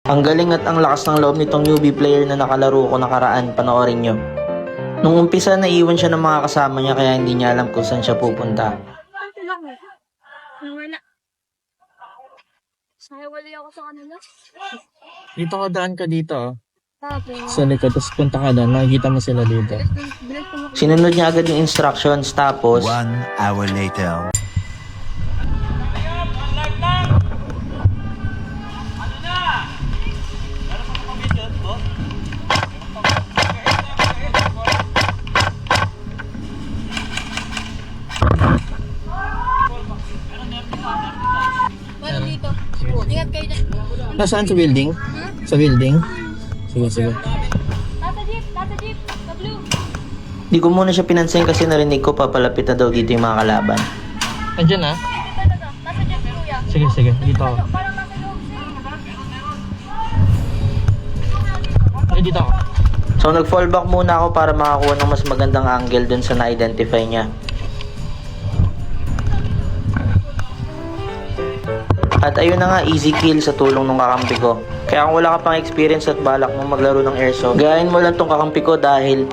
Ang galing at ang lakas ng loob nitong newbie player na nakalaro ko nakaraan, panoorin nyo. Nung umpisa naiiwan siya ng mga kasama niya kaya hindi niya alam kung saan siya pupunta. Nawala. Sayawali ako sa kanila. Dito ka daan ka dito. Tapos, Sa likod, tapos punta ka doon. Makikita mo sila dito. bilis ko Sinunod niya agad yung instructions tapos 1 hour later. Wala dito. Ingat kayo dyan. Nasaan sa building? Sa building? Sige, sige. Nasa jeep, sa blue. di ko muna siya pinansin kasi narinig ko papalapit na daw dito yung mga kalaban. Andiyan na? Talaga, nasa jeep kuya. Sige, sige. Dito ako. Parang nasa loob siya. Eh, dito ako. So nag-fall back muna ako para makakuha ng mas magandang angle dun sa na-identify niya. At ayun na nga, easy kill sa tulong ng kakampi ko. Kaya kung wala ka pang experience at balak mo maglaro ng airsoft, gayahin mo lang tong kakampi ko dahil